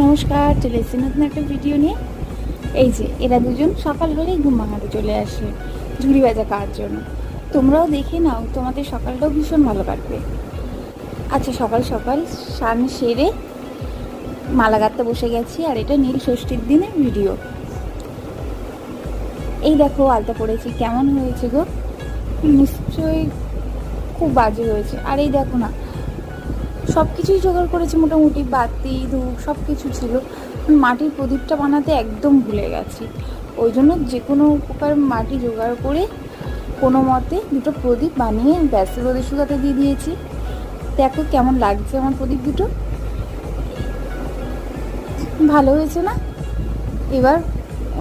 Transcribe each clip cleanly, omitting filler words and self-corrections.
নমস্কার, চলে এসেছি নতুন একটা ভিডিও নিয়ে। এই যে এরা দুজন সকাল হলেই ঘুম ভাঙাতে চলে আসে ঝুড়ি ভাজা খাওয়ার জন্য। তোমরাও দেখে নাও, তোমাদের সকালটাও ভীষণ ভালো কাটবে। আচ্ছা, সকাল সকাল স্নান সেরে মালা গাঁথতে বসে গেছি, আর এটা নীল ষষ্ঠীর দিনের ভিডিও। এই দেখো আলতা পড়েছি, কেমন হয়েছে গো? নিশ্চয়ই খুব বাজে হয়েছে। আর এই দেখো না, সব কিছুই জোগাড় করেছি মোটামুটি, বাতি ধূপ সব কিছু ছিল। মাটির প্রদীপটা বানাতে একদম ভুলে গেছি। ওই জন্য যে কোনো প্রকার মাটি জোগাড় করে কোনো মতে দুটো প্রদীপ বানিয়ে ব্যাস রোদে শুকাতে দিয়ে দিয়েছি। দেখো কেমন লাগছে আমার প্রদীপ দুটো, ভালো হয়েছে না? এবার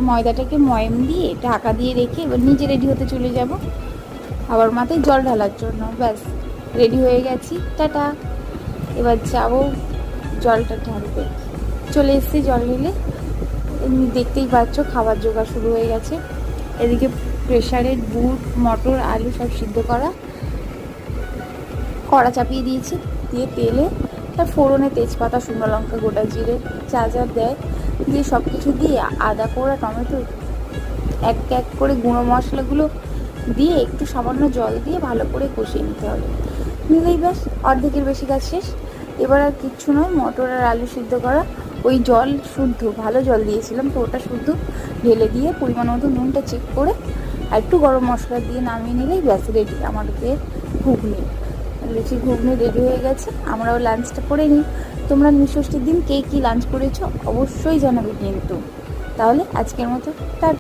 ময়দাটাকে ময়াম দিয়ে ঢাকা দিয়ে রেখে এবার নিজে রেডি হতে চলে যাব আবার মাথায় জল ঢালার জন্য। ব্যাস রেডি হয়ে গেছি, টাটা। এবার যাবো জলটা ঢালতে। চলে এসেছি জল ঢেলে। এমনি দেখতেই পাচ্ছ খাবার জোগাড় শুরু হয়ে গেছে। এদিকে প্রেশারে বুট মটর আলু সব সিদ্ধ করা, কড়া চাপিয়ে দিয়েছি, দিয়ে তেলে তার ফোড়নে তেজপাতা শুকনো লঙ্কা গোটা জিরে যা যা দেয় দিয়ে সব কিছু দিয়ে আদা কোড়া টমেটো এক এক করে গুঁড়ো মশলাগুলো দিয়ে একটু সামান্য জল দিয়ে ভালো করে কষিয়ে নিতে হবে। নিলেই ব্যাস অর্ধেকের বেশি কাজ শেষ। এবার আর কিচ্ছু নয়, মটর আর আলু সিদ্ধ করা ওই জল শুদ্ধ, ভালো জল দিয়েছিলাম তো ওটা শুদ্ধ ঢেলে দিয়ে পরিমাণ মতো নুনটা চেক করে আর একটু গরম মশলা দিয়ে নামিয়ে নিলেই ব্যাস রেডি আমাদের ঘুগনি। লুচি ঘুগনি রেডি হয়ে গেছে, আমরাও লাঞ্চটা করে নিই। তোমরা ষষ্ঠীর দিন কে কী লাঞ্চ করেছো অবশ্যই জানাবে কিন্তু। তাহলে আজকের মতো টাটা।